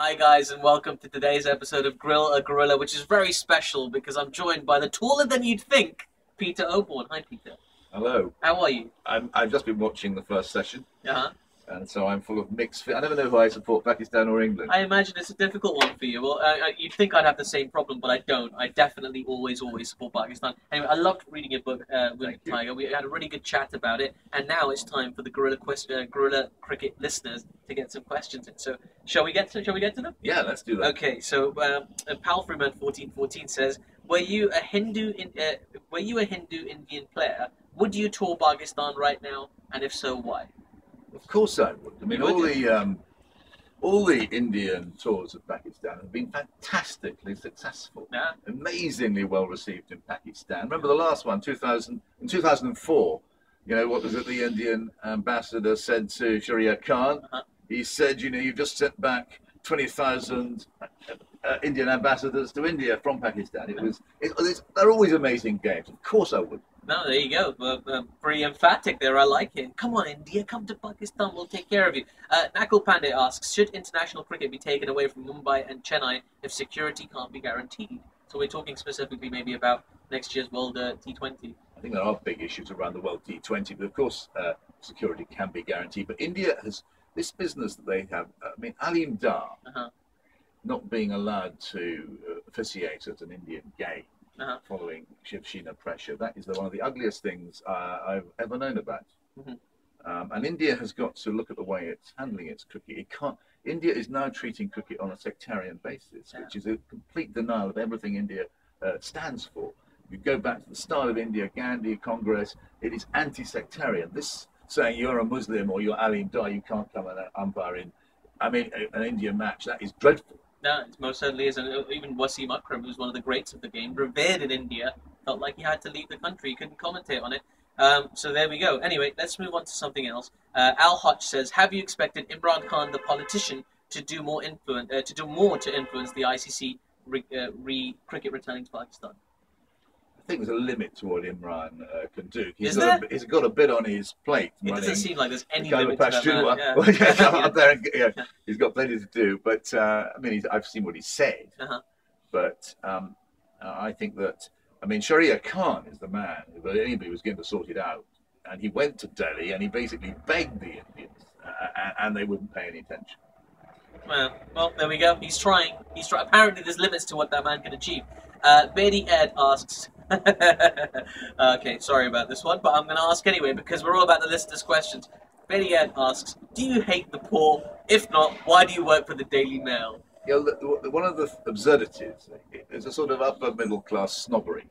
Hi guys, and welcome to today's episode of Guerilla, which is very special because I'm joined by the taller than you'd think, Peter Oborne. Hi, Peter. Hello. How are you? I've just been watching the first session, Uh-huh. and so I'm full of mixed. I never know who I support, Pakistan or England. I imagine it's a difficult one for you. Well, you'd think I'd have the same problem, but I don't. I definitely always support Pakistan. Anyway, I loved reading your book, Wounded Tiger. We had a really good chat about it, and now it's time for the Guerilla Cricket listeners to get some questions in. So, shall we get to them? Yeah, let's do that. Okay, so Palfreyman 1414 says, were you a Hindu Indian player? Would you tour Pakistan right now, and if so, why? Of course I would. I mean, all the Indian tours of Pakistan have been fantastically successful. Yeah. Amazingly well received in Pakistan. Remember the last one, in 2004. You know, what was it? The Indian ambassador said to Sharia Khan. He said, you know, you've just sent back 20,000 Indian ambassadors to India from Pakistan. They're always amazing games. Of course I would. No, there you go. Pretty emphatic there. I like it. Come on, India. Come to Pakistan. We'll take care of you. Nakul Pandey asks, should international cricket be taken away from Mumbai and Chennai if security can't be guaranteed? So we're talking specifically maybe about next year's World T20. I think there are big issues around the World T20, but of course security can be guaranteed. But India has this business that they have. I mean, Alim Dar not being allowed to officiate at an Indian game. Following Shiv Sena pressure. That is one of the ugliest things I've ever known about. And India has got to look at the way it's handling its cricket. India is now treating cricket on a sectarian basis, which is a complete denial of everything India stands for. You go back to the start of India, Gandhi, Congress, it is anti-sectarian. This saying you're a Muslim or you're Alim Dar, you can't come and umpire in, an Indian match, that is dreadful. No, it most certainly is. And even Wasim Akram, who's one of the greats of the game, revered in India, felt like he had to leave the country. He couldn't commentate on it. So there we go. Anyway, let's move on to something else. Al Hutch says, have you expected Imran Khan, the politician, to do more to influence the ICC cricket returning to Pakistan? I think there's a limit to what Imran can do. He's got a bit on his plate. It doesn't seem like there's any limit to that man. Yeah. Well, yeah, up there, he's got plenty to do. But I've seen what he said. But I think that Sharia Khan is the man. If anybody was going to sort it out, and he went to Delhi and he basically begged the Indians, and they wouldn't pay any attention. Well, there we go. He's trying. Apparently, there's limits to what that man can achieve. Betty Ed asks. Okay, sorry about this one, but I'm going to ask anyway because we're all about the listeners' questions. Betty Ed asks, do you hate the poor? If not, why do you work for the Daily Mail? One of the absurdities is a sort of upper middle class snobbery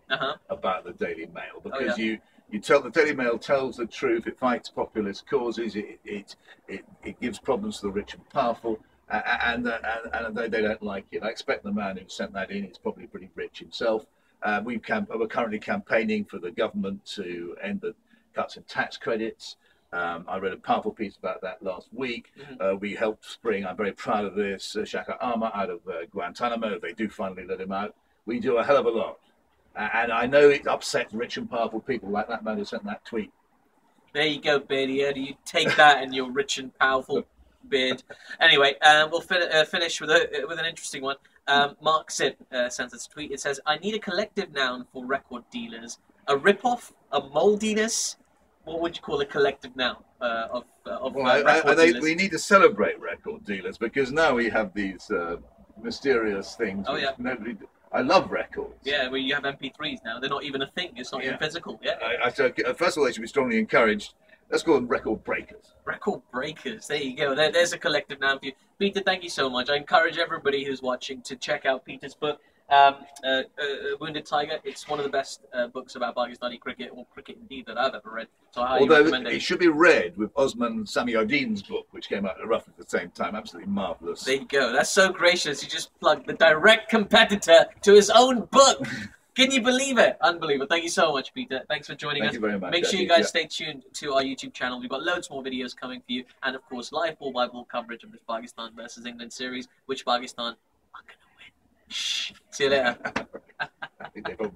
about the Daily Mail because you tell the Daily Mail tells the truth. It fights populist causes. It gives problems to the rich and powerful, and they don't like it. I expect the man who sent that in is probably pretty rich himself. We're currently campaigning for the government to end the cuts in tax credits. I read a powerful piece about that last week. We helped spring, I'm very proud of this, Shaka Ama out of Guantanamo. If they do finally let him out, we do a hell of a lot. And I know it upsets rich and powerful people like that man who sent that tweet. There you go, Beardy. You take that and you're rich and powerful beard. Anyway, we'll finish with an interesting one. Mark Zip sends us a tweet. It says, I need a collective noun for record dealers. A rip-off? A moldiness? What would you call a collective noun of record dealers? We need to celebrate record dealers because now we have these mysterious things. Oh, yeah. I love records. Yeah, well, you have MP3s now. They're not even a thing. It's not even physical. Yeah. First of all, they should be strongly encouraged. Let's call them record breakers. Record breakers. There you go. There's a collective noun for you. Peter, thank you so much. I encourage everybody who's watching to check out Peter's book, Wounded Tiger. It's one of the best books about Pakistani cricket, or cricket indeed, that I've ever read. So I highly recommend it. It should be read with Osman Samiuddin's book, which came out roughly at the same time. Absolutely marvellous. There you go. That's so gracious. You just plugged the direct competitor to his own book. Can you believe it? Unbelievable. Thank you so much, Peter. Thanks for joining us. Thank you very much. Make sure you guys stay tuned to our YouTube channel. We've got loads more videos coming for you. And, of course, live ball-by-ball coverage of this Pakistan versus England series, which Pakistan are going to win. Shh. See you later. I think they probably